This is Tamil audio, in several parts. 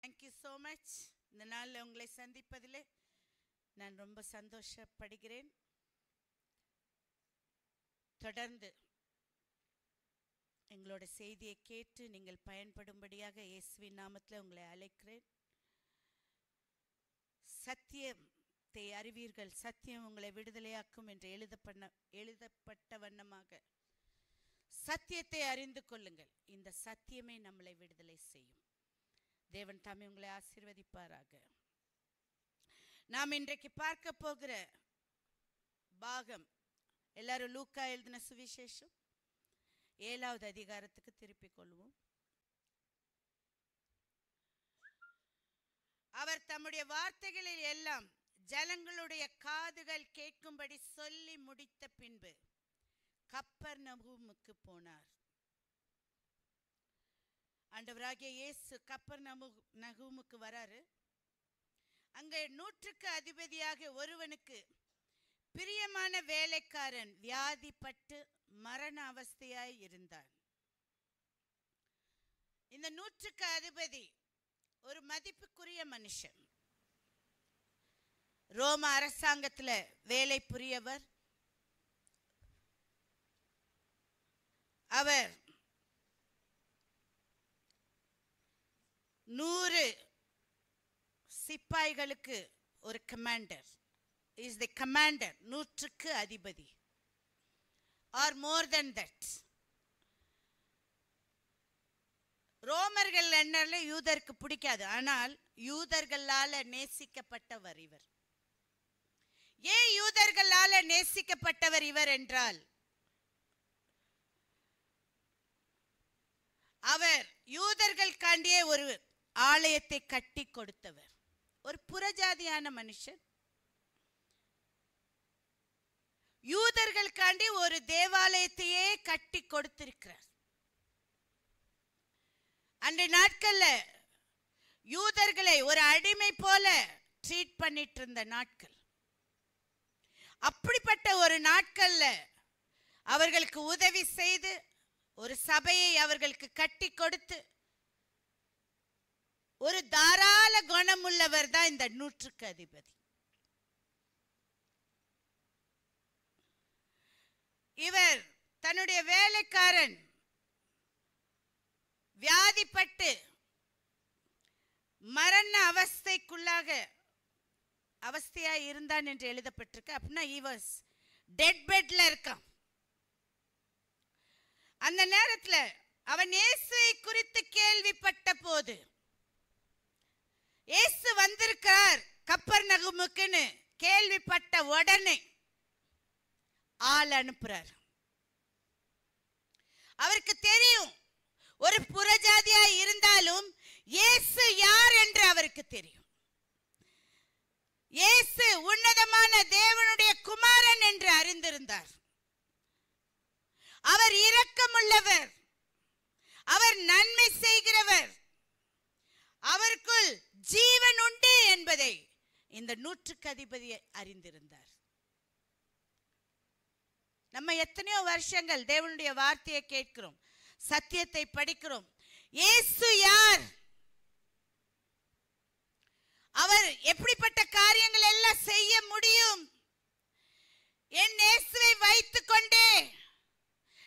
Thank you so much. இந்த நாளில் உங்களை சந்திப்பதிலே நான் ரொம்ப சந்தோஷப்படுகிறேன். தொடர்ந்து எங்களோட செய்தியை கேட்டு நீங்கள் பயன்படும்படியாக இயேசுவின் நாமத்தில் உங்களை அழைக்கிறேன். சத்தியத்தை அறிவீர்கள், சத்தியம் உங்களை விடுதலையாக்கும் என்று எழுதப்பட்ட வண்ணமாக சத்தியத்தை அறிந்து கொள்ளுங்கள். இந்த சத்தியமே நம்மளை விடுதலை செய்யும். தேவன் தாமே உங்களை ஆசீர்வதிப்பாராக. நாம் இன்றைக்கு பார்க்க போகிற பாகம் எல்லாரும் லூக்கா எழுதின சுவிசேஷம் 7வது அதிகாரத்துக்கு திருப்பிக் கொள்வோம். அவர் தம்முடைய வார்த்தைகளில் எல்லாம் ஜனங்களுடைய காதுகள் கேட்கும்படி சொல்லி முடித்த பின்பு கப்பர்நகூமுக்கு போனார். ஆண்டவராகிய இயேசு கப்பர்நகூமுக்கு வராரு. அங்கே 100க்கு அதிபதியாக ஒருவனுக்கு பிரியமான வேலைக்காரன் வியாதிப்பட்டு மரண அவஸ்தையாய் இருந்தான். இந்த 100க்கு அதிபதி ஒரு மதிப்புக்குரிய மனுஷன். ரோம அரசாங்கத்தில் வேலை புரியவர். அவர் 100 சிப்பாய்களுக்கு ஒரு கமாண்டர். இஸ் தி கமாண்டர், 100க்கு அதிபதி ஆர் மோர் தென் தட். ரோமர்கள் என்னால யூதருக்கு பிடிக்காது, ஆனால் யூதர்களால நேசிக்கப்பட்டவர் இவர். ஏன் யூதர்களால நேசிக்கப்பட்டவர் இவர் என்றால், அவர் யூதர்கள் காண்டியே ஒரு ஆலயத்தை கட்டி கொடுத்தவர். ஒரு புறஜாதியான மனுஷன் யூதர்களுக்காண்டி ஒரு தேவாலயத்தையே கட்டி கொடுத்திருக்கிறார். அன்றைய நாட்கள்ல யூதர்களை ஒரு அடிமை போல ட்ரீட் பண்ணிட்டு இருந்த நாட்கள். அப்படிப்பட்ட ஒரு நாட்கள்ல அவர்களுக்கு உதவி செய்து ஒரு சபையை அவர்களுக்கு கட்டி கொடுத்து ஒரு தாராள குணமுள்ளவர் தான் இந்த 100க்கு அதிபதி. இவர் தன்னுடைய வேலைக்காரன் வியாதிப்பட்டு மரண அவஸ்தையா இருந்தான் என்று எழுதப்பட்டிருக்கு. அப்படின்னா he was dead bedல இருக்கான். அந்த நேரத்தில் அவன் இயேசுவை குறித்து கேள்விப்பட்ட போது, இயேசு வந்திருக்கிறார் கப்பர்நகூமுக்குன்னு கேள்விப்பட்ட உடனே ஆள் அனுப்புறார். அவருக்கு தெரியும், ஒரு புறஜாதியா இருந்தாலும் இயேசு யார் என்று அவருக்கு தெரியும். இயேசு உன்னதமான தேவனுடைய குமாரன் என்று அறிந்திருந்தார். அவர் இரக்கமுள்ளவர், அவர் நன்மை செய்கிறவர், அவருக்குள் ஜீவன் உண்டு என்பதை இந்த 100க்கு அதிபதி அறிந்திருந்தார். நம்ம எத்தனையோ வருஷங்கள் தேவனுடைய வார்த்தையை கேட்கிறோம், சத்தியத்தை படிக்கிறோம். இயேசு யார், அவர் எப்படிப்பட்ட காரியங்கள் எல்லாம் செய்ய முடியும், என் இயேசுவை வைத்துக் கொண்டே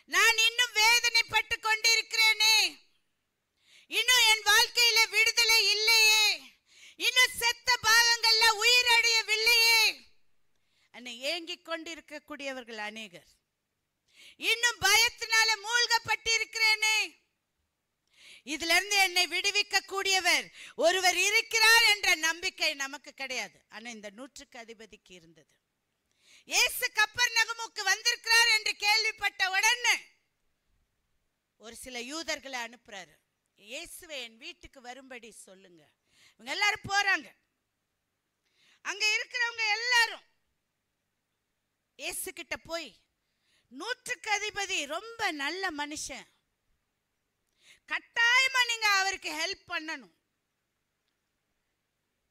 நான் இன்னும் வேதனைப்பட்டு கொண்டிருக்கிறேனே, இன்னும் என் வாழ்க்கையில விடுதலை இல்லையே, இன்னும் செத்த பாகங்கள்ல உயிரடையவில்லையே என்னை ஏங்கிக் கொண்டிருக்கக்கூடியவர்கள் அநேகர். இன்னும் பயத்தினால மூழ்கப்பட்டிருக்கிறேனே, இதுல இருந்து என்னை விடுவிக்க கூடியவர் ஒருவர் இருக்கிறார் என்ற நம்பிக்கை நமக்கு கிடையாது. ஆனா இந்த 100க்கு அதிபதிக்கு இருந்தது. இயேசு கப்பர்நகூமுக்கு வந்திருக்கிறார் என்று கேள்விப்பட்ட உடனே ஒரு சில யூதர்களை அனுப்புறாரு. இயேசுவை என் வீட்டுக்கு வரும்படி சொல்லுங்க. இவங்க எல்லாரும் போறாங்க. அங்க இருக்கிறவங்க எல்லாரும் இயேசு கிட்ட போய், 100க்கு அதிபதி ரொம்ப நல்ல மனுஷன், கட்டாயமா நீங்க அவருக்கு ஹெல்ப் பண்ணணும்,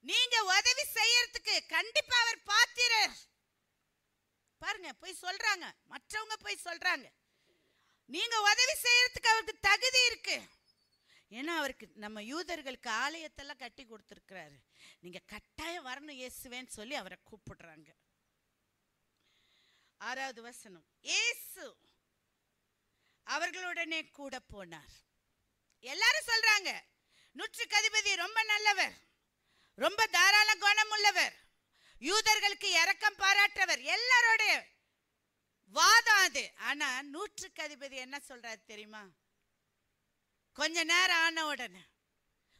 நீங்க உதவி செய்யறதுக்கு கண்டிப்பா அவர் பாத்திரர். பாருங்க, போய் சொல்றாங்க, மற்றவங்க போய் சொல்றாங்க, நீங்க உதவி செய்யறதுக்கு அவருக்கு தகுதி இருக்கு, ஏன்னா அவருக்கு நம்ம யூதர்களுக்கு ஆலயத்தெல்லாம் கட்டி கொடுத்துருக்கிறாரு. நீங்க கட்டாயம் வரணும் இயேசுவேன்னு சொல்லி அவரை கூப்பிடுறாங்க. 6வது வசனம், இயேசு அவர்களுடனே கூட போனார். எல்லாரும் சொல்றாங்க நூற்றுக்கு அதிபதி ரொம்ப நல்லவர், ரொம்ப தாராள குணம் உள்ளவர், யூதர்களுக்கு இரக்கம் பாராட்டவர், எல்லாரோட வாதம் அது. ஆனா நூற்றுக்கு அதிபதி என்ன சொல்றாரு தெரியுமா? கொஞ்ச நேரம் ஆன உடனே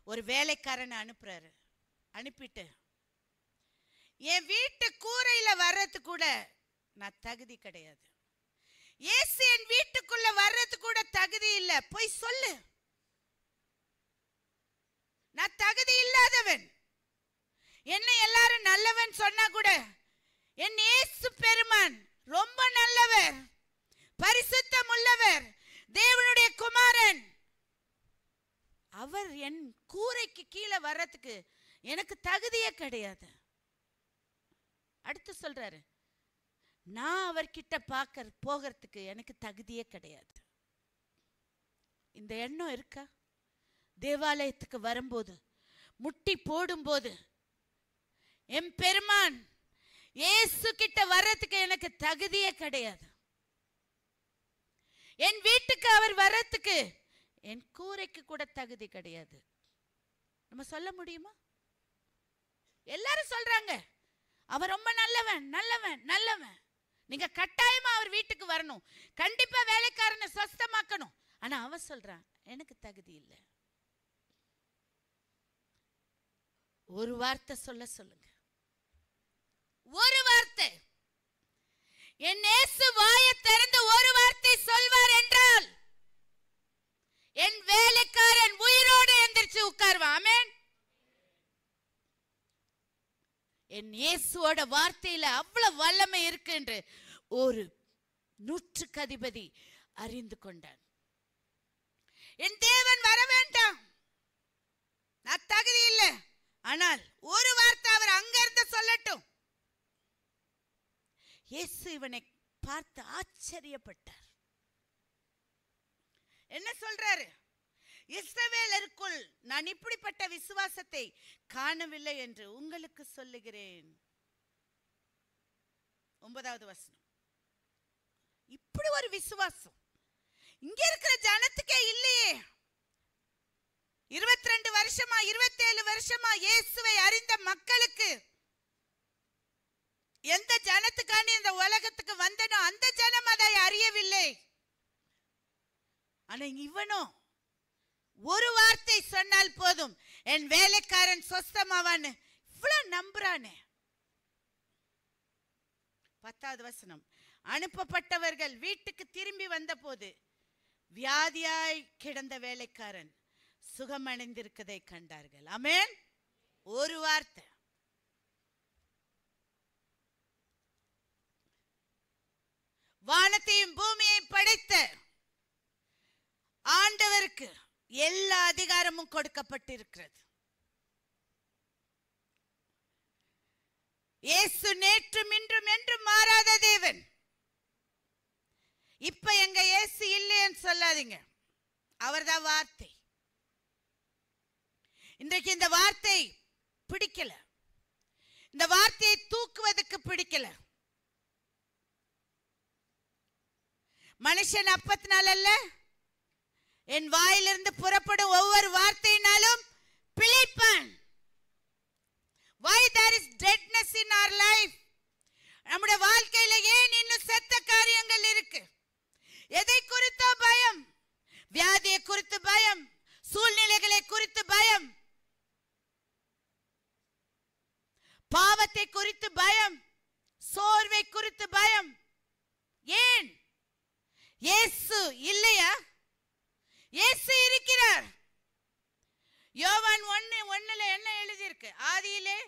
ஒரு வேலைக்காரனை அனுப்புறாரு. அனுப்பிட்டு என் வீட்டு கூரையில வர்றது கூட நான் தகுதி கிடையாது, இயேசு என் வீட்டுக்குள்ள வர்றது கூட தகுதி இல்லை, போய் சொல்லு, நான் தகுதி இல்லாதவன், என்ன எல்லாரும் நல்லவன் சொன்னா கூட என் இயேசு பெருமான் ரொம்ப நல்லவர், பரிசுத்தம் உள்ளவர், தேவனுடைய குமாரன், அவர் என் கூரைக்கு கீழே வர்றதுக்கு எனக்கு தகுதியே கிடையாது. அடுத்து சொல்றாரு, நான் அவர்கிட்ட போகிறதுக்கு எனக்கு தகுதியே கிடையாது. இந்த எண்ணம் இருக்கா? தேவாலயத்துக்கு வரும்போது முட்டி போடும்போது என் பெருமான் இயேசு கிட்ட வர்றதுக்கு எனக்கு தகுதியே கிடையாது, என் வீட்டுக்கு அவர் வர்றதுக்கு என் கூரைக்கு கூட தகுதி கிடையாது, நம்ம சொல்ல முடியுமா? எல்லாரும் சொல்றாங்க அவர் ரொம்ப நல்லவன் நல்லவன் நல்லவன், நீங்க கட்டாயமா அவர் வீட்டுக்கு வரணும், கண்டிப்பா வேலைக்காரனை சொஸ்தமாக்கணும். ஆனா அவன் சொல்றான் எனக்கு தகுதி இல்லை. ஒரு வார்த்தை சொல்லுங்க, ஒரு வார்த்தை. என் இயேசு வாயை திறந்து ஒரு வார்த்தை சொல்வார் என்றால் என் வேலைக்காரன் உயிரோடு எந்திரிச்சு உட்கார்வான். ஆமென். என் இயேசுவோட வார்த்தையில அவ்வளவு வல்லமை இருக்கு என்று ஒரு நூற்றுக்கு அதிபதி அறிந்து கொண்டான். என் தேவன் வர வேண்டாம், நான் தகுதி இல்லை, ஆனால் ஒரு வார்த்தை அவர் அங்கிருந்து சொல்லட்டும். இயேசு இவனை பார்த்து ஆச்சரியப்பட்டார். என்ன சொல்றாரு? இஸ்ரவேலருக்குள் நான் இப்படிப்பட்ட விசுவாசத்தை காணவில்லை என்று உங்களுக்கு சொல்லுகிறேன். 9வது வசனம், இப்படி ஒரு விசுவாசம் இங்க இருக்கிற ஜனத்துக்கே இல்லையே. 22 வருஷமா 27 வருஷமா இயேசுவை அறிந்த மக்களுக்கு, எந்த ஜனத்துக்காண்டி இந்த உலகத்துக்கு வந்தனோ அந்த ஜனம் அதை அறியவில்லை. ஆனா இவனோ ஒரு வார்த்தை சொன்னால் போதும் என் வேலைக்காரன் சொஸ்தமாவான்னு இவ்வளவு நம்புறானே. 10வது வசனம், அனுப்பப்பட்டவர்கள் வீட்டுக்கு திரும்பி வந்த போது வியாதியாய் கிடந்த வேலைக்காரன் சுகமடைந்திருக்கதை கண்டார்கள். ஆமென். ஒரு வார்த்தை. வானத்தையும் பூமியையும் படைத்த ஆண்டவருக்கு எல்லா அதிகாரமும் கொடுக்கப்பட்டிருக்கிறது. இயேசு நேற்றும் இன்றும் என்றும் மாறாத தேவன். இப்ப எங்க இயேசு இல்லைன்னு சொல்லாதீங்க, அவர்தான் வார்த்தை. இன்றைக்கு இந்த வார்த்தை பிடிக்கல, இந்த வார்த்தையை தூக்குவதற்கு பிடிக்கல. மனுஷன் அப்பத்தினால் அல்ல, என் வாயிலிருந்து புறப்படும் ஒவ்வொரு வார்த்தையினாலும் பிழைப்பான். Why there is deadness in our life? நம்முடைய வாழ்க்கையில ஏன் இன்னும் செத்த காரியங்கள் இருக்கு? எதை குறித்த பயம்? வியாதியை குறித்து பயம், சூழ்நிலைகளை குறித்து பயம், பாவத்தை குறித்து பயம், சோர்வை குறித்து பயம். ஏன்? இயேசு இல்லையா? இயேசு இருக்கிறார். யோவான் 1:1 என்ன எழுதி இருக்கு? ஆதியிலே,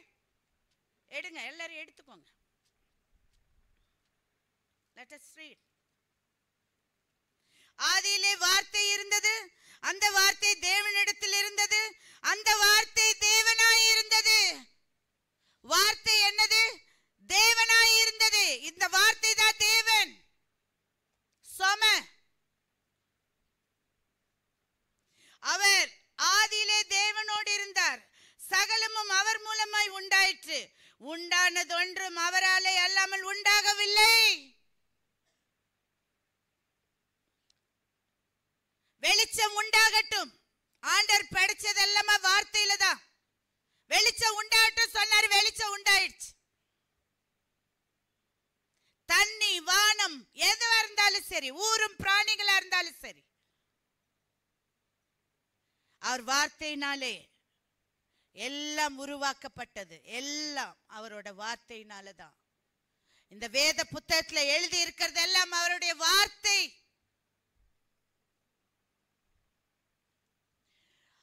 எடுங்க எல்லாரும் எடுத்துக்கோங்க. Let us read. ஆதியிலே வார்த்தை இருந்தது, அந்த வார்த்தை தேவனிடத்தில் இருந்தது, அந்த வார்த்தை தேவனாய் இருந்தது. வார்த்தை என்னது? தேவனாய் இருந்தது. இந்த வார்த்தை தான் தேவன். அவர் யாவும் அவர் மூலமாய் உண்டாயிற்று. உண்டானது ஒன்றும் அவராலே அல்லாமல் உண்டாகவில்லை. வெளிச்சம் உண்டாகட்டும். ஆண்டவர் படைச்சது எல்லாமே வார்த்தையில தான். வெளிச்சம் உண்டாகட்டும் சொன்னாரு, வெளிச்சம் உண்டாயிடுச்சு. தண்ணி, வானம் எதுவா இருந்தாலும் சரி, ஊரும் பிராணிகளா இருந்தாலும் சரி, அவர் வார்த்தையினாலே எல்லாம் உருவாக்கப்பட்டது. எல்லாம் அவரோட வார்த்தையினால தான். இந்த வேத புத்தகத்துல எழுதி இருக்கிறது எல்லாம் அவருடைய வார்த்தை.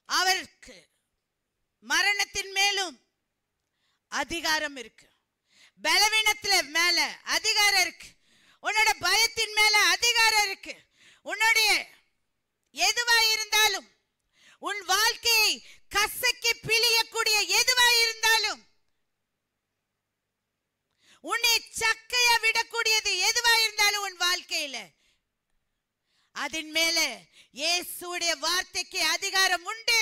அவருக்கு மரணத்தின் மேலும் அதிகாரம் இருக்கு. பலவீனத்துல மேல அதிகாரம் இருக்கு. உன்னோட பயத்தின் மேல அதிகாரம் இருக்கு. உன்னுடைய எதுவா இருந்தாலும், உன் வாழ்க்கையை கசக்கி பிழியக்கூடிய எதுவா இருந்தாலும், உன்னை சக்கைய விடக்கூடியது எதுவா இருந்தாலும் உன் வாழ்க்கையில, அதன் மேல இயேசுவுடைய வார்த்தைக்கு அதிகாரம் உண்டு.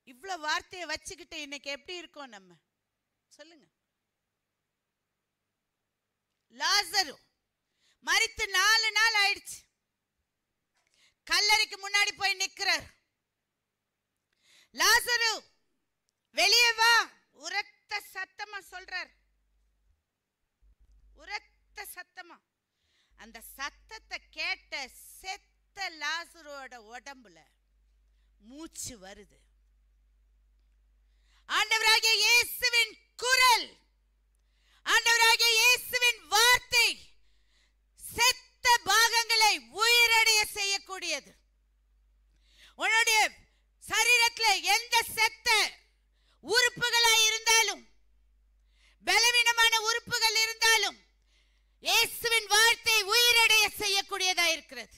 இவ்வளவு வார்த்தையை வச்சுக்கிட்டு இன்னைக்கு எப்படி இருக்கோம் நம்ம சொல்லுங்க. லாசரு மரித்து 4 நாள் ஆயிடுச்சு. கல்லறைக்கு முன்னாடி போய் நிக்கிறார். லாசரு வெளியே வா, உரத்த சத்தமா சொல்றார். உரத்த சத்தமா. அந்த சத்தத்தை கேட்ட செத்த லாசரோட உடம்புல மூச்சு வருது. ஆண்டவராகிய இயேசுவின் குரல், ஆண்டவராகிய இயேசுவின் வார்த்தை செத்த பாகங்களை உயிரடைய செய்யக்கூடியது. உன்னுடைய சரீரத்தில் எந்த செத்த உறுப்புகளாய் இருந்தாலும், பலவீனமான உறுப்புகள் இருந்தாலும், இயேசுவின் வார்த்தை உயிரடைய செய்யக்கூடியதா இருக்கிறது.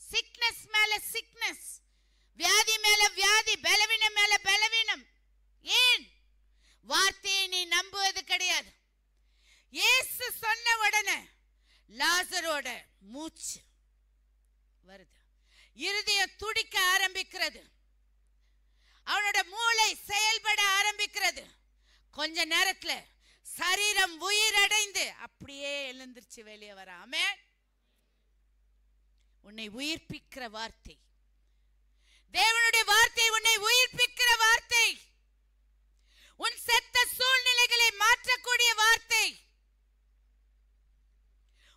சிக்னஸ் மேல சிக்னஸ், வியாதி மேல வியாதி, பலவீனம் மேல பலவீனம். ஏன்? வார்த்தையை நீ நம்புவது கிடையாது. இயேசு சொன்ன உடனே லாசரோட மூச்சு வருது. இருதயம் துடிக்க ஆரம்பிக்கிறது. அவனோட மூளை செயல்பட ஆரம்பிக்கிறது. கொஞ்ச நேரத்துல சரீரம் உயிரடைந்து அப்படியே எழுந்திருச்சு வெளியே வர. ஆமென். உன்னை உயிர்ப்பிக்கிற வார்த்தை, தேவனுடைய வார்த்தை உன்னை உயிர்ப்பிக்கிற வார்த்தை, உன் செத்த சூழ்நிலைகளை மாற்றக்கூடிய வார்த்தை,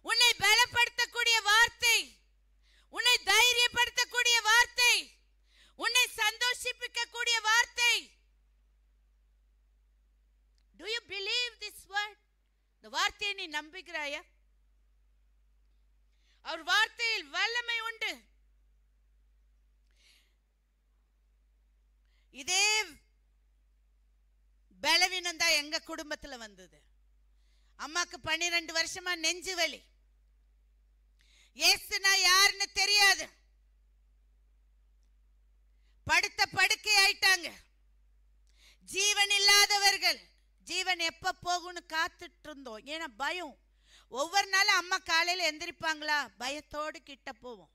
உன்னை பலப்படுத்தக்கூடிய வார்த்தை, உன்னை தைரியப்படுத்தக்கூடிய வார்த்தை, உன்னை சந்தோஷிப்பிக்கக்கூடிய வார்த்தை. Do you believe this word? இந்த வார்த்தையை நீ நம்புகிறாயா? அவர் வார்த்தையில் வல்லமை உண்டு. இதே பலவீனம் தான் எங்க குடும்பத்துல வந்தது. அம்மாக்கு 12 வருஷமா நெஞ்சு வலி. இயேசுனா யாருன்னு தெரியாது. படுத்த படுக்கை ஆயிட்டாங்க. ஜீவன் இல்லாதவர்கள். ஜீவன் எப்ப போகும்னு காத்துட்டு இருந்தோம். ஏன்னா பயம். ஒவ்வொரு நாளும் அம்மா காலையில எந்திரிப்பாங்களா, பயத்தோடு கிட்ட போவோம்.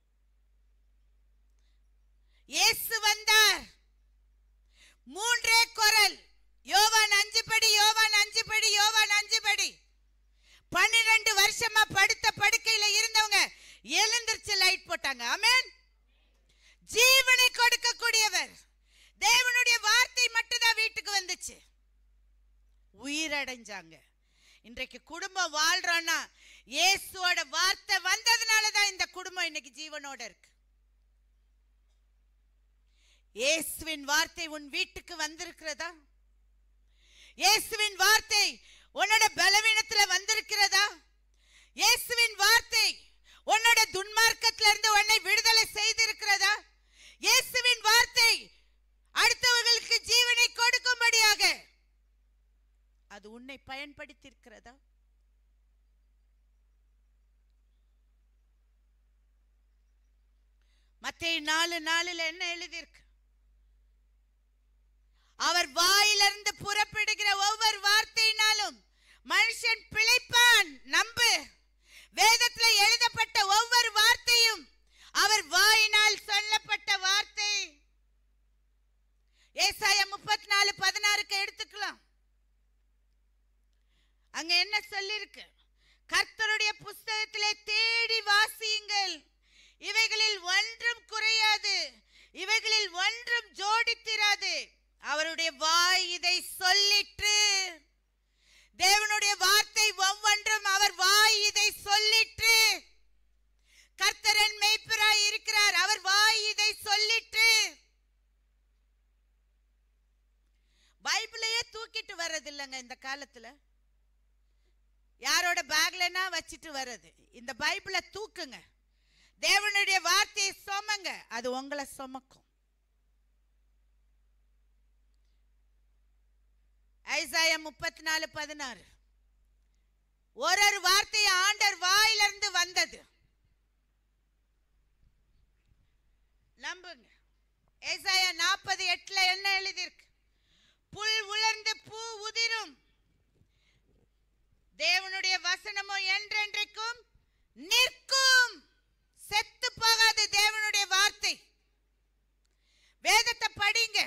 இயேசு வந்தார். 3 குரல். யோவான் 5 படி, யோவான் 5 படி, யோவான் 5 படி. 12 வருஷமா படுத்த படுக்கையில இருந்தவங்க எழுந்திருச்சு லைட் போட்டாங்க. ஆமென். ஜீவனை கொடுக்கக்கூடியவர். தேவனுடைய வார்த்தை மட்டும்தான் வீட்டுக்கு வந்துச்சு. உயிரடைஞ்சாங்க. இன்றைக்கு குடும்பம் வாழ்றோம்னா இயேசுவோட வார்த்தை வந்ததுனால தான் இந்த குடும்பம் இன்னைக்கு ஜீவனோட இருக்கு. இயேசுவின் வார்த்தை உன் வீட்டுக்கு வந்திருக்கிறதா? இயேசுவின் வார்த்தை உன்னோட பலவீனத்துல வந்திருக்கிறதா? இயேசுவின் வார்த்தை உன்னோட துன்மார்க்கத்துல இருந்து உன்னை விடுதலை செய்திருக்கிறதா? இயேசுவின் வார்த்தை அடுத்தவர்களுக்கு ஜீவனை கொடுக்கும்படியாக அது உன்னை பயன்படுத்தி இருக்கிறதா? மத்தேயு 4:4 என்ன எழுதியிருக்கு? அவர் வாயிலிருந்து புறப்படுகிற ஒவ்வொரு வார்த்தையினாலும் மனுஷன் பிழைப்பான். நம்பு. வேதத்துல எழுதப்பட்ட அங்க என்ன சொல்லிருக்கு? கர்த்தருடைய புஸ்தகத்திலே தேடி வாசியுங்கள், இவைகளில் ஒன்றும் குறையாது, இவைகளில் ஒன்றும் ஜோடித்திராது. அவருடைய வாய் இதை சொல்லிற்று. தேவனுடைய வார்த்தை ஒவ்வொன்றும் அவர் வாய் இதை சொல்லிற்று. கர்த்தரன் மேய்ப்பராய் இருக்கிறார், அவர் வாய் இதை சொல்லிற்று. பைபிளையே தூக்கிட்டு வர்றது இல்லைங்க இந்த காலத்துல. யாரோட பேக்லனா வச்சிட்டு வர்றது. இந்த பைபிளை தூக்குங்க, தேவனுடைய வார்த்தையை சுமங்க, அது உங்களை சுமக்கும். ஐசாயா 34:16 ஒரு வார்த்தை ஆண்டவர் வாயிலிருந்து வந்தது. நம்புங்க. ஐசாயா 40:8 என்ன எழுதியிருக்கு? புல் உலர்ந்து பூ உதிரும், தேவனுடைய வசனமோ என்றென்றைக்கும் நிற்கும். செத்து போகாது தேவனுடைய வார்த்தை. வேதத்தை படிங்க.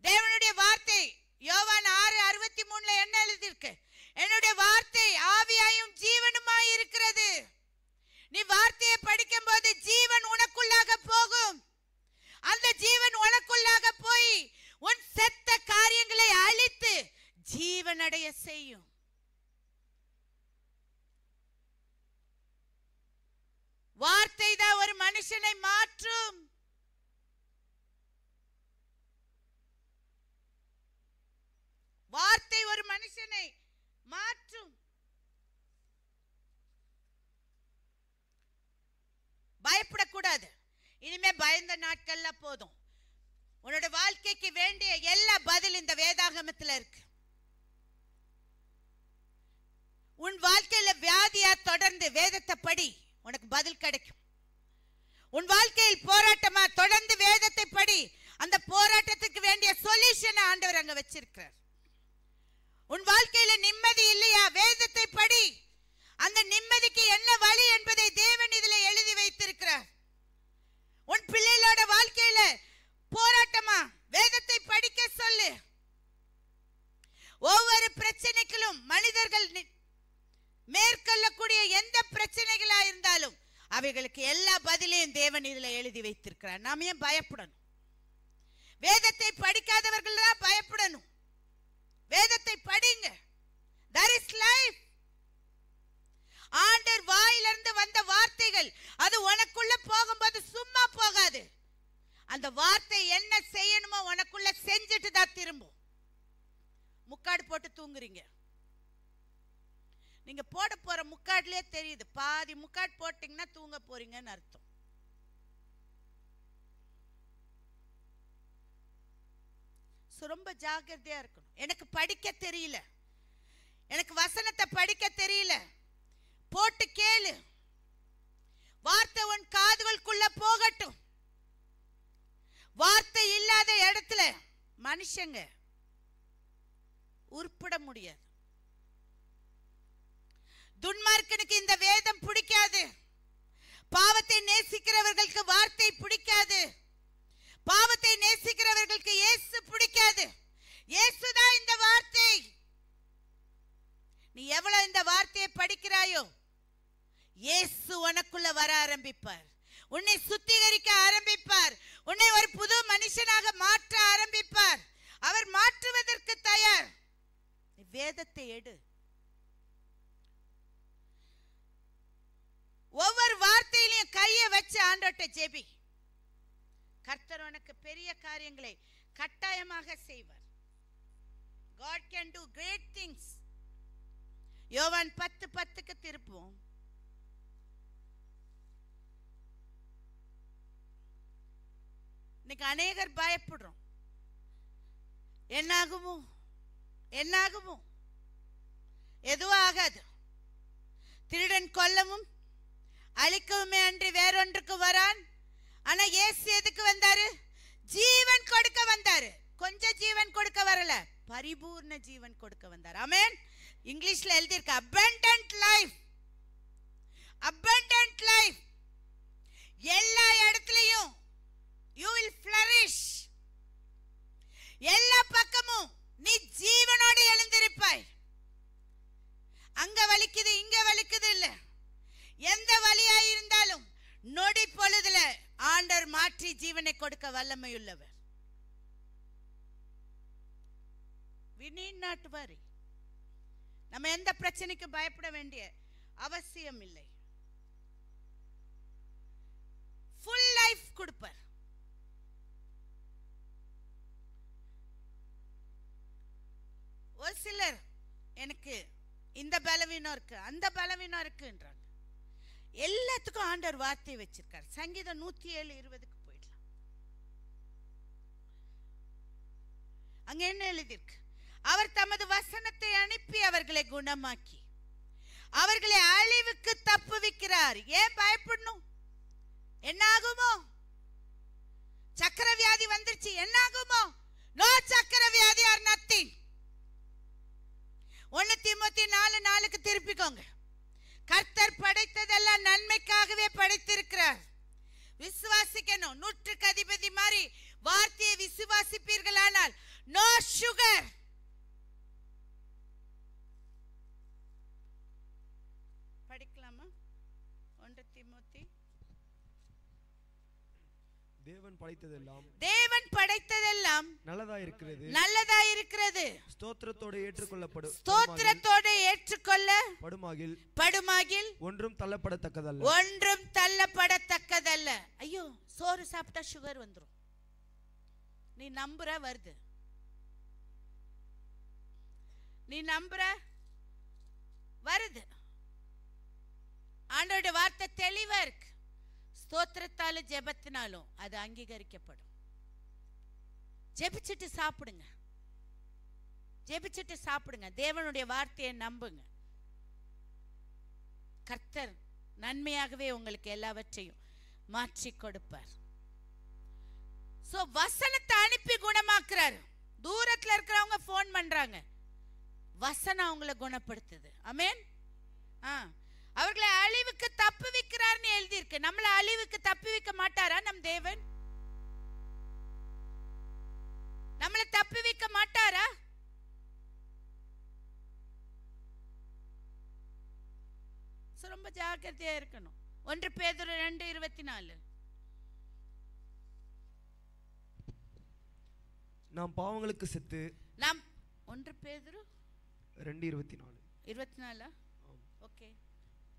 தேவனுடைய வார்த்தை யோவான் 6:63 என்ன எழுதியிருக்கு? என்னுடைய வார்த்தை ஆவியாயும் ஜீவனுமாய் இருக்கிறது. நீ வார்த்தையை படிக்கும் போது ஜீவன் உனக்குள்ளாக போகும். அந்த ஜீவன் உனக்குள்ளாக போய் உன் செத்த காரியங்களை அழித்து ஜீவன் அடைய செய்யும். வார்த்தை தான் ஒரு மனுஷனை மாற்றும். வார்த்தை ஒரு மனுஷனை மாற்றும். பயப்படக்கூடாது. இனிமே பயந்த நாட்கள்ல போதும். உன்னோட வாழ்க்கைக்கு வேண்டிய எல்லா பதில் இந்த வேதாகமத்தில் இருக்கு. உன் வாழ்க்கையில வியாதியா தொடர்ந்து வேதத்தை படி, உனக்கு பதில் கிடைக்கும். உன் வாழ்க்கையில் போராட்டமா தொடர்ந்து வேதத்தை படி, அந்த போராட்டத்துக்கு வேண்டிய சொல்யூஷனை ஆண்டவர் அங்க வச்சிருக்கிறார். உன் வாழ்க்கையில நிம்மதி இல்லையா? வேதத்தை படி, அந்த நிம்மதிக்கு என்ன வழி என்பதை தேவன் இதில் எழுதி வைத்திருக்கிறார். உன் பிள்ளைகளோட வாழ்க்கையில போராட்டமா? வேதத்தை படிக்க சொல்லு. ஒவ்வொரு பிரச்சனைகளும் மனிதர்கள் மேற்கொள்ளக்கூடிய எந்த பிரச்சனைகளா இருந்தாலும் அவைகளுக்கு எல்லா பதிலையும் தேவன் இதில் எழுதி வைத்திருக்கிறார். நாம ஏன் பயப்படணும்? வேதத்தை படிக்காதவர்கள் தான் பயப்படணும். வேதத்தை படிங்க. There is life. ஆண்டவர் வாயிலிருந்து வந்த வார்த்தைகள் அது உனக்குள்ள போகும்போது சும்மா போகாது. அந்த வார்த்தை என்ன செய்யணுமோ உனக்குள்ள செஞ்சுட்டு தான் திரும்பும். முக்காடு போட்டு தூங்குறீங்க. நீங்க போட போற முக்காடுலயே தெரியுது. பாதி முக்காடு போட்டீங்கன்னா தூங்க போறீங்கன்னு அர்த்தம். ரொம்ப ஜாக்கிரதையா இருக்கணும். எனக்கு படிக்க தெரியல, எனக்கு வசனத்தை படிக்க தெரியல, போட்டு கேளு. வார்த்தை உன் காதுகளுக்குள்ள போகட்டும். வார்த்தை இல்லாத இடத்துல மனுஷங்க உருப்பட முடியாது. துன்மார்க்கனுக்கு இந்த வேதம் பிடிக்காது. பாவத்தை நேசிக்கிறவர்களுக்கு வார்த்தை பிடிக்காது. பாவத்தை நேசிக்கிறவர்களுக்கு இயேசு பிடிக்காது. இயேசுதான் இந்த வார்த்தை. நீ எவ்வளவு இந்த வார்த்தையை படிக்கிறாயோ இயேசு உனக்குள்ள வர ஆரம்பிப்பார். உன்னை சுத்திகரிக்க ஆரம்பிப்பார். உன்னை ஒரு புது மனுஷனாக மாற்ற ஆரம்பிப்பார். அவர் மாற்றுவதற்கு தயார். வேதத்தை எடு. ஒவ்வொரு வார்த்தையிலையும் கையை வச்சு ஆண்டவர்ட்ட ஜெபி. கர்த்தர் உனக்கு பெரிய காரியங்களை கட்டாயமாக செய்வார். God can do great things. யோவான் 10:10 திருப்புவோம். இன்னைக்கு அநேகர் பயப்படுறோம். என்னாகுமோ என்னாகுமோ? எதுவும் ஆகாது. திருடன் கொல்லவும் அழிக்கவுமே அன்றி வேறொன்றுக்கு வரான். ஆனா இயேசு எதுக்கு வந்தாரு? ஜீவன் கொடுக்க வந்தாரு. கொஞ்சம் ஜீவன் கொடுக்க வரல, பரிபூர்ண ஜீவன் கொடுக்க வந்தார். ஆமென். இங்கிலீஷ்ல எழுதி இருக்கு abundant life. abundant life. எல்லா இடத்துலயும் you will flourish. எல்லா பக்கமும் நீ ஜீவனோடு எழுந்திருப்பாய். கொடுக்க வல்லமையுள்ளவர். We need not worry. நம்ம எந்த பிரச்சனைக்கு பயப்பட வேண்டிய அவசியம் இல்லை. ஃபுல் லைஃப் கொடுப்பார். ஒரு சிலர் எனக்கு இந்த பலவீனம் இருக்கு, அந்த பலவீனம் இருக்குன்றாங்க. எல்லாத்துக்கும் ஆண்டவர் வார்த்தை வச்சிருக்கார். சங்கீதம் 107:20 போயிடலாம். அங்க என்ன எழுதியிருக்கு? அவர் தமது வசனத்தை அனுப்பி அவர்களை குணமாக்கி அவர்களை அழிவுக்கு தப்புவிக்கிறார். ஏன் பயப்படணும்? என்ன ஆகுமோ? சக்கர வியாதி வந்துருச்சு, என்ன ஆகுமோ? நோ சக்கர வியாதி ஆர் நத்திங். 1 தீமோத்தேயு 4:4 திருப்பிக்கோங்க. கர்த்தர் படைத்ததெல்லாம் நன்மைக்காகவே படைத்திருக்கிறார். விசுவாசிக்கணும். 100க்கு அதிபதி மாதிரி வார்த்தையை விசுவாசிப்பீர்களானால் நோ சுகர். படிக்கலாமா? 1 தீமோத்தேயு. தேவன் படைத்ததெல்லாம் நல்லதா இருக்கிறது. ஸ்தோத்திரத்தோடு ஏற்றுக்கொள்ளப்படுமாகில் ஒன்றும் தள்ளப்படத்தக்கதல்ல. ஐயோ, சோறு சாப்பிட்டா சுகர் வந்துரும். நீ நம்புற வருது. நீ நம்புற வருது. ஆண்டவருடைய வார்த்தை தெளிவா இருக்கு. ஸ்தோத்திரத்தாலும் ஜெபத்தினாலும் அது அங்கீகரிக்கப்படும். ஜெபிச்சுட்டு சாப்பிடுங்க. தேவனுடைய வார்த்தையை நம்புங்க. கர்த்தர் நன்மையாகவே உங்களுக்கு எல்லாவற்றையும் மாற்றி கொடுப்பார். சோ வசனத்தை அனுப்பி குணமாக்குறாரு. தூரத்துல இருக்கிறவங்க போன் பண்றாங்க, வசனம் அவங்களை குணப்படுத்துது. ஆமென். அவர்களை அழிவுக்கு தப்புவிக்கிறார்னு எழுதியிருக்கு. நம்மள அழிவுக்கு தப்புவிக்க மாட்டாரா நம் தேவன்? நம்மள தப்புவிக்க மாட்டாரா? ரொம்ப ஜாக்கிரதையா இருக்கணும். 1 பேதுரு 2:24. நாம் பாவங்களுக்கு செத்து 1 பேதுரு 2:24. ஓகே.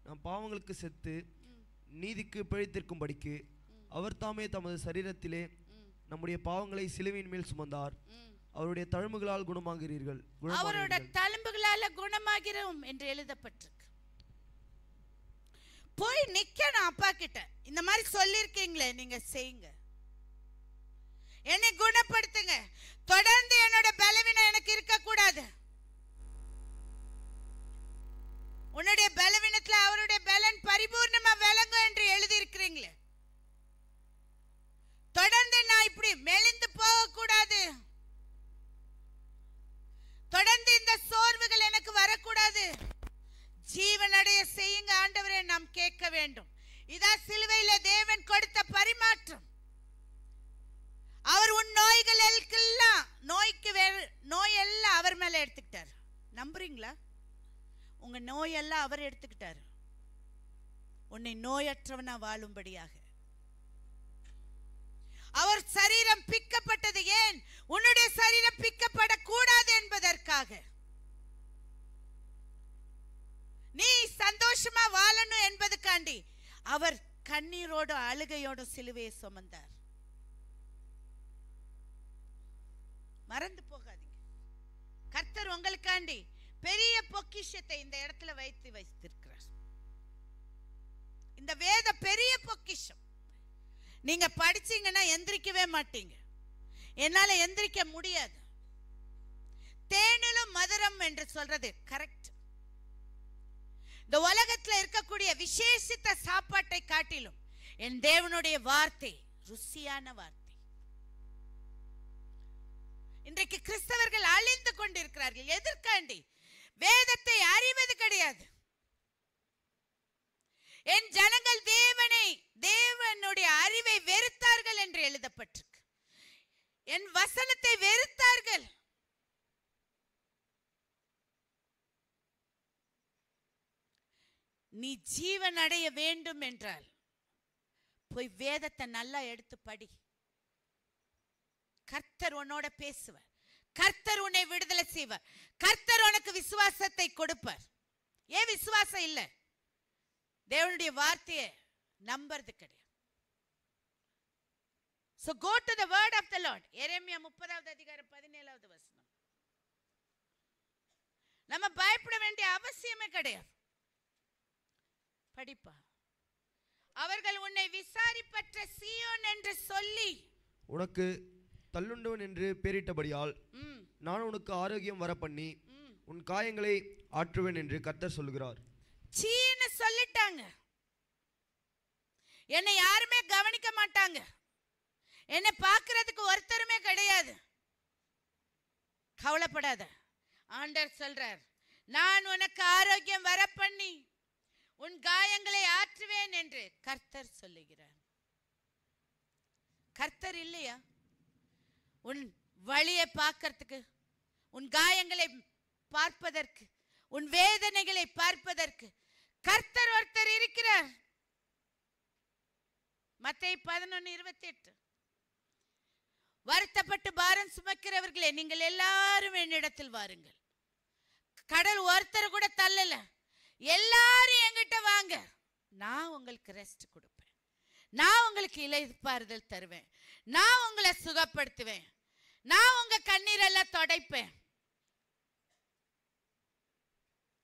நாம் பாவங்களுக்கு செத்து நீதிக்கு பிழைத்திருக்கும்படிக்கு அவர் தாமே தமது சரீரத்திலே நம்முடைய பாவங்களை சிலுவையின் மேல் சுமந்தார். அவருடைய தழும்புகளால் குணமாகிறீர்கள். அவருடைய தழும்புகளால குணமாகிறோம் என்று எழுதப்பட்டிருக்கு. போய் நிக்கணும் அப்பா கிட்ட. இந்த மாதிரி சொல்லிருக்கீங்களே, நீங்க செய்யுங்க. என்னை குணப்படுத்துங்க. தொடர்ந்து என்னோட பலவீனம் எனக்கு இருக்க கூடாது. உன்னுடைய பலவீனத்துல அவருடைய பலன் பரிபூர்ணமா விளங்கும் என்று எழுதி இருக்கிறீங்களே. தொடர்ந்து நான் இப்படி மெலிந்து போக கூடாது. தொடர்ந்து இந்த சோர்வுகள் எனக்கு வரக்கூடாது. ஜீவனடைய செய்யுங்க ஆண்டவரே நாம் கேட்க வேண்டும். இதான் சிலுவையில தேவன் கொடுத்த பரிமாற்றம். அவர் உன் நோய்களுக்கெல்லாம் நோய் எல்லாம் அவர் மேல எடுத்துக்கிட்டார். நம்புறீங்களா? உங்க நோயெல்லாம் அவர் எடுத்துக்கிட்டாரு. உன்னை நோயற்றவனா வாழும்படியாக அவர் சரீரம் பிக்கப்பட்டது. ஏன்? உன்னுடைய சரீரம் பிக்கப்படக்கூடாது என்பதற்காக. நீ சந்தோஷமா வாழணும் என்பதுக்காண்டி அவர் கண்ணீரோடு அழுகையோடு சிலுவையை சுமந்தார். மறந்து போகாதீங்க. கர்த்தர் உங்களுக்காண்டி பெரிய பொக்கிஷத்தை இந்த இடத்துல வைத்திருக்கிறார். இந்த வேத பெரிய பொக்கிஷம். நீங்க படிச்சீங்கன்னா எந்திரிக்கவே மாட்டீங்க. என்னால எந்திரிக்க முடியாது. தேனிலும் மதுரம் என்று சொல்றது கரெக்ட். இந்த உலகத்துல இருக்கக்கூடிய விசேஷித்த சாப்பாட்டை காட்டிலும் என் தேவனுடைய வார்த்தை ருசியான வார்த்தை. இன்றைக்கு கிறிஸ்தவர்கள் அழிந்து கொண்டிருக்கிறார்கள். எதற்காண்டி? வேதத்தை அறிவது கிடையாது. என் ஜனங்கள் தேவனுடைய அறிவை வெறுத்தார்கள் என்று எழுதப்பட்டிருக்கு. என் வசனத்தை வெறுத்தார்கள். நீ ஜீவன் அடைய வேண்டும் என்றால் போய் வேதத்தை நல்லா எடுத்து படி. கர்த்தர் உன்னோட பேசுவார். கர்த்தர் உன்னை விடுதலை செய்வார். கர்த்தர் உனக்கு விசுவாசத்தை கொடுப்பார். ஏன் விசுவாசம் இல்லை? தேவனுடைய வார்த்தையை நம்புறது கிடையாது. So go to the word of the Lord. எரேமியா 30வது அதிகாரம் 17வது வசனம். நம்ம பயப்பட வேண்டிய அவசியமே கிடையாது. படிப்பா. அவர்கள் உன்னை விசாரிப்பற்ற சீயோன் என்று சொல்லி உனக்கு தள்ளுண்டவன் என்று பெயரிட்டபடியால் நான் உனக்கு ஆரோக்கியம் வர பண்ணி உன் காயங்களை ஆற்றுவேன் என்று கர்த்தர் சொல்கிறார். சீன்னு சொல்லிட்டாங்க. என்னை யாருமே கவனிக்க மாட்டாங்க. என்னை பார்க்கிறதுக்கு ஒருத்தருமே கிடையாது. கவலைப்படாத. ஆண்டவர் சொல்றார், நான் உனக்கு ஆரோக்கியம் வர பண்ணி உன் காயங்களை ஆற்றுவேன் என்று கர்த்தர் சொல்லுகிறார். கர்த்தர் இல்லையா உன் வழியை பார்க்கிறதுக்கு, உன் காயங்களை பார்ப்பதற்கு, உன் வேதனைகளை பார்ப்பதற்கு? கர்த்தர் ஒருத்தர் இருக்கிறார். மத்தேயு 11:28 வருத்தப்பட்டு பாரம் சுமக்கிறவர்களே நீங்கள் எல்லாரும் என்னிடத்தில் வாருங்கள். கடல் ஒருத்தர் கூட தள்ளல. எல்லாரும் என்கிட்ட வாங்க, நான் உங்களுக்கு ரெஸ்ட் கொடுப்பேன். நான் உங்களுக்கு இளைப்பாறுதல் தருவேன். நான் உங்களை சுகப்படுத்துவேன். நான் உங்க கண்ணீரெல்லாம் துடைப்பேன்.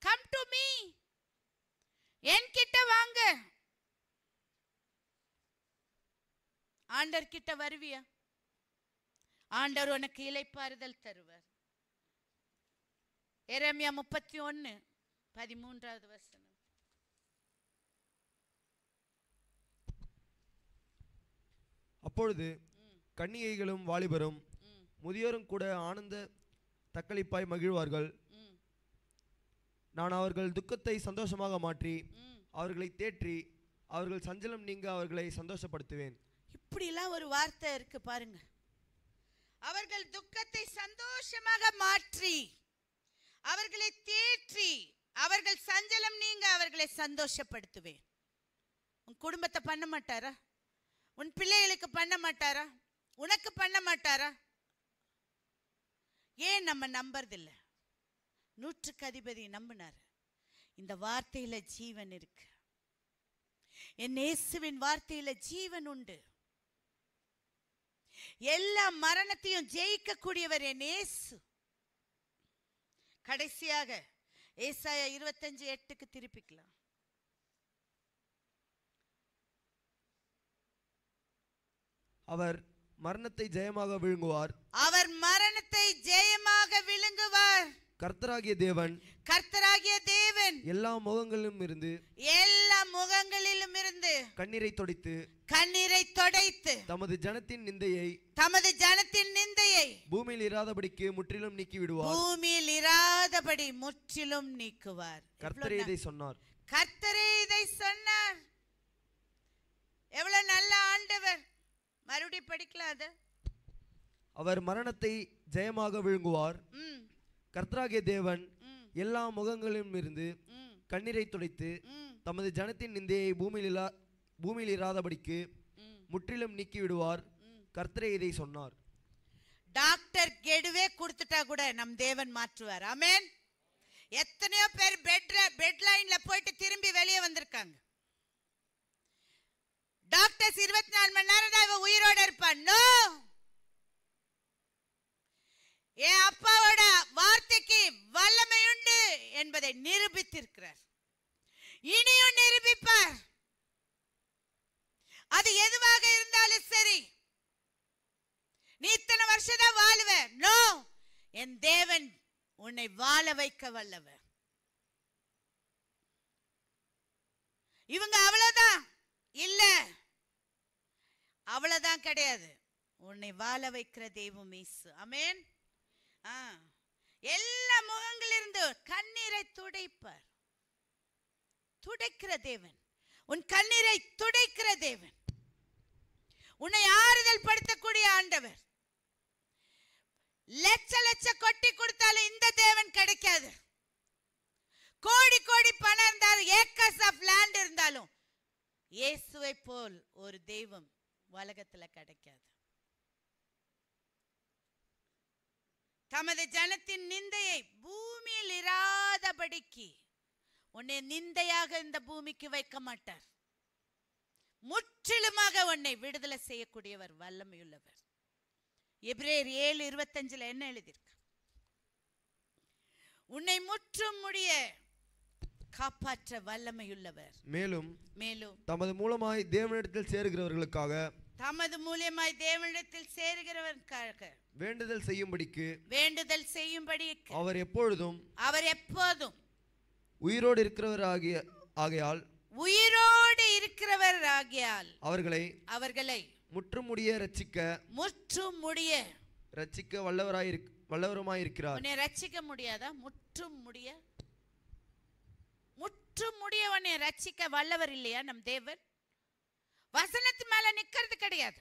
கம் டு மீ, என்கிட்ட வாங்க. ஆண்டவர் கிட்ட வருவியா? ஆண்டவர் உனக்கு இளைப்பாறுதல் தருவார். எரேமியா 31:13வது வசனம். அப்பொழுது கன்னிகைகளும் வாலிபரும் முதியோரும் கூட ஆனந்த தக்களிப்பாய் மகிழ்வார்கள். நான் அவர்கள் துக்கத்தை சந்தோஷமாக மாற்றி அவர்களை தேற்றி அவர்கள் சஞ்சலம் நீங்க அவர்களை சந்தோஷப்படுத்துவேன். இப்படிலாம் ஒரு வார்த்தை இருக்கு பாருங்க. அவர்கள் துக்கத்தை சந்தோஷமாக மாற்றி அவர்களை தேற்றி அவர்கள் சஞ்சலம் நீங்க அவர்களை சந்தோஷப்படுத்துவேன். உன் குடும்பத்தை பண்ண மாட்டாரா? உன் பிள்ளைகளுக்கு பண்ண மாட்டாரா? உனக்கு பண்ண மாட்டாரா? ஏன் நம்ம நம்புறதில்லை? 100க்கு அதிபதி நம்பினார். இந்த வார்த்தையில ஜீவன் இருக்கு. என் இயேசுவின் வார்த்தையில ஜீவன் உண்டு. எல்லா மரணத்தையும் ஜெயிக்க கூடியவர் என் இயேசு. கடைசியாக ஏசாயா 25:8க்கு திருப்பிக்கலாம். அவர் மரணத்தை ஜெயமாக விழுங்குவார். அவர் மரணத்தை ஜெயமாக விழுங்குவார். கர்த்தராகிய தேவன் எல்லா முகங்களிலும் இருந்து கண்ணீரை துடைத்து தமது ஜனத்தின் நிந்தையை பூமியில் இராதபடிக்கு முற்றிலும் நீக்கி விடுவார். முற்றிலும் நீக்குவார். கர்த்தரே இதை சொன்னார். எவ்வளவு நல்ல ஆண்டவர். மறுபடி படிக்கலாம் அது. அவர் மரணத்தை ஜெயமாக விழுங்குவார். கர்த்தராகிய தேவன் எல்லா முகங்களிலும் இருந்து கண்ணீரை துடைத்து தமது ஜனத்தின் நிந்தையை பூமியில் இராதபடிக்கு முற்றிலும் நீக்கி விடுவார். கர்த்தரே இதை சொன்னார். டாக்டர் கெடுவே கொடுத்துட்டா கூட நம் தேவன் மாற்றுவார். ஆமென். எத்தனையோ பேர் பெட் லைன்ல போயிட்டு திரும்பி வெளியே வந்திருக்காங்க. டாக்டர்ஸ் 24 மணி நேரம் தான் இவன் உயிரோட இருப்பான். நோ, என் அப்பாவோட வார்த்தைக்கு வல்லமை உண்டு என்பதை நிரூபித்திருக்கிறார். இனியும் நிரூபிப்பார். அது எதுவாக இருந்தாலும் சரி. நீ இத்தனை வருஷம் தான் வாழுவ. நோ, என் தேவன் உன்னை வாழ வைக்க வல்லவர். இவங்க அவ்வளவுதான் இல்ல, அவ்வளவுதான் கிடையாது. உன்னை வாழ வைக்கிற தெய்வம் இயேசு. ஆமென். எல்லா முகங்களிலிருந்து கண்ணீரை துடைப்பார். துடைக்கிற தேவன், உன் கண்ணீரை துடைக்கிற தேவன், உன்னை ஆறுதல் படுத்தக்கூடிய ஆண்டவர். லட்ச லட்ச கொட்டி கொடுத்தாலும் இந்த தேவன் கிடைக்காது. கோடி கோடி பணம் இருந்தாலும், ஏக்கர்ஸ் ஆஃப் லேண்ட் இருந்தாலும் இயேசுவை போல் ஒரு தெய்வம் உலகத்துல கிடைக்காது. தமது ஜனத்தின் நிந்தையை பூமியில் இராதபடிக்கு உன்னை நிந்தையாக இந்த பூமிக்கு வைக்க மாட்டார். முற்றிலுமாக உன்னை விடுதலை செய்யக்கூடியவர், வல்லமையுள்ளவர். எபிரேயர் 7:25 என்ன எழுதியிருக்கு? உன்னை முற்றும் முடிய காப்பாற்ற வல்லமையுள்ளவர். மேலும் தமது மூலமாய் தேவனிடத்தில் சேருகிறவர்களுக்காக வேண்டுதல் செய்யும்படி அவர் எப்பொழுதும் உயிரோடு இருக்கிறவராகியால் அவர்களை முற்றுமுடிய ரட்சிக்க வல்லவருமாயிருக்கிறார். உன்னை ரட்சிக்க முடியாதா? முற்றுமுடிய உன்னை ரட்சிக்க வல்லவர் இல்லையா நம் தேவன்? வசனத்து மேல நிக்கிறது கிடையாது.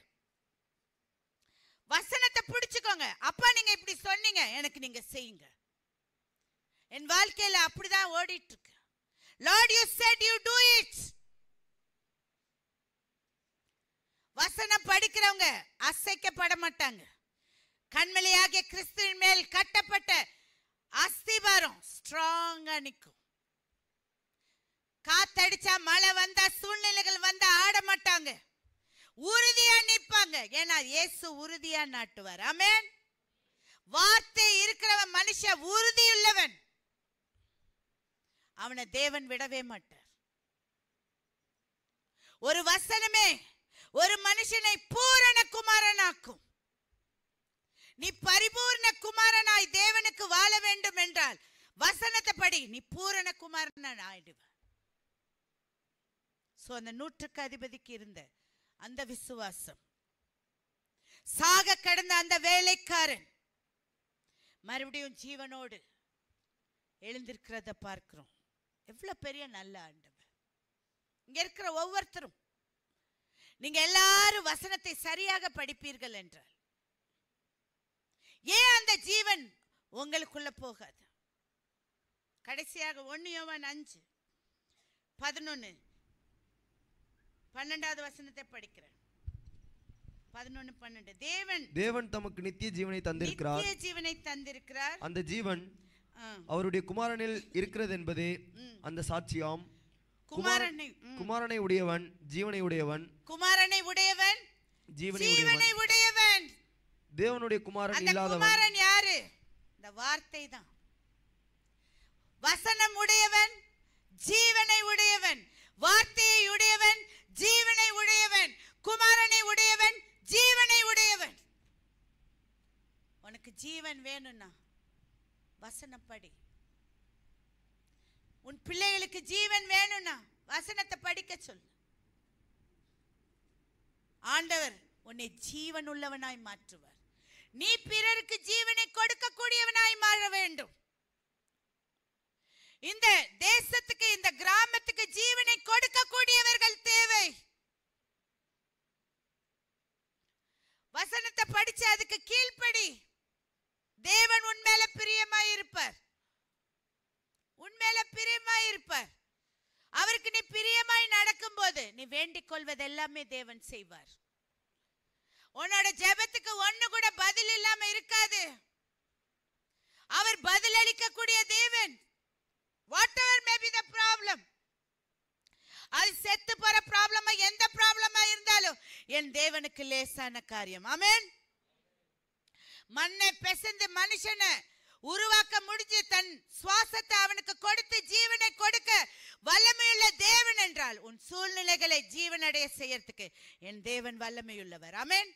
வசனத்தை பிடிச்சுக்கோங்க. அப்பா நீங்க இப்படி சொன்னீங்க, எனக்கு நீங்க செய்யுங்க. என் வாழ்க்கையில அப்படிதான் ஓடிட்டு இருக்கு. Lord, you said you do it. வசனம் படிக்கிறவங்க அசைக்கப்பட மாட்டாங்க. கண்மலையாகிய கிறிஸ்துவின் மேல் கட்டப்பட்ட அஸ்திபாரம் ஸ்ட்ராங்கா நிற்கும். காத்தடிச்சா, மழை வந்தா, சூழ்நிலைகள் வந்தா ஆட மாட்டாங்க. உறுதியா நிற்பாங்க. ஏன்னா இயேசு உறுதியா நாட்டுவார். ஆமென். வார்த்தை இருக்கிறவன் மனுஷன் உறுதி உள்ளவன். அவனை தேவன் விடவே மாட்டார். ஒரு வசனமே ஒரு மனுஷனை பூரண குமாரனாக்கும். நீ பரிபூர்ண குமாரனாய் தேவனுக்கு வாழ வேண்டும் என்றால் வசனத்தை படி, நீ பூரண குமாரன் ஆயிடுவ. சோ அந்த 100க்கு அதிபதிக்கு இருந்த அந்த விசுவாசம், சாக கடந்த அந்த வேலைக்காரன் மறுபடியும் ஜீவனோடு எழுந்திருக்கிறத பார்க்கிறோம். எவ்வளவு பெரிய நல்ல ஆண்டவர். இங்க இருக்கிற ஒவ்வொருத்தரும் நீங்க எல்லாரும் வசனத்தை சரியாக படிப்பீர்கள் என்றால் ஏன் அந்த ஜீவன் உங்களுக்குள்ள போகாது? கடைசியாக 1 யோவான் 5:11 12வது வசனத்தை படிக்கிறேன். 11:12 தேவன் தமக்கு நித்திய ஜீவனை தந்திருக்கிறார். அந்த ஜீவன் அவருடைய குமாரனில் இருக்கிறது என்பதே அந்த சாட்சியாம். குமாரனை உடையவன் ஜீவனை உடையவன். ஜீவனை உடையவன். தேவனுடைய குமாரன் இல்லாதவன். குமாரன் யாரு? இந்த வார்த்தை தான். வசனம் உடையவன், ஜீவனை உடையவன், வார்த்தையை உடையவன், ஜீவனை உடையவன், குமாரனை உடையவன், ஜீவனை உடையவன். உனக்கு ஜீவன் வேணும்னா வசனம் படி. உன் பிள்ளைகளுக்கு ஜீவன் வேணும்னா வசனத்தை படிக்க சொல்லு. ஆண்டவர் உன்னை ஜீவன் உள்ளவனாய் மாற்றுவார். நீ பிறருக்கு ஜீவனை கொடுக்கக்கூடியவனாய் மாற வேண்டும். இந்த தேசத்துக்கு, இந்த கிராமத்துக்கு ஜீவனை கொடுக்கக்கூடியவர்கள் தேவை. வசனத்தை படிச்சு அதுக்கு கீழ்ப்படி. தேவன் உன்மேல பிரியமாயிருப்பார். உன்மேல பிரியமாயிருப்பார். அவருக்கு நீ பிரியமாய் நடக்கும் போது நீ வேண்டிக் கொள்வது எல்லாமே தேவன் செய்வார். உன்னோட ஜெபத்துக்கு ஒண்ணு கூட பதில் இல்லாம இருக்காது. அவர் பதில் அளிக்கக்கூடிய தேவன். whatever may be the problem, அது செத்து போற ப்ராப்ளமா எந்த ப்ராப்ளமா இருந்தாலும் என் தேவனுக்கு லேசான காரியம். ஆமென். மண்ணை பிசைந்து மனுஷனை உருவாக்க முடிஞ்சு தன் சுவாசத்தை அவனுக்கு கொடுத்து ஜீவனை கொடுக்க வல்லமையுள்ள தேவன் என்றால் உன் சூழ்நிலைகளை ஜீவனடைய செய்யறதுக்கு என் தேவன் வல்லமையுள்ளவர். ஆமென்.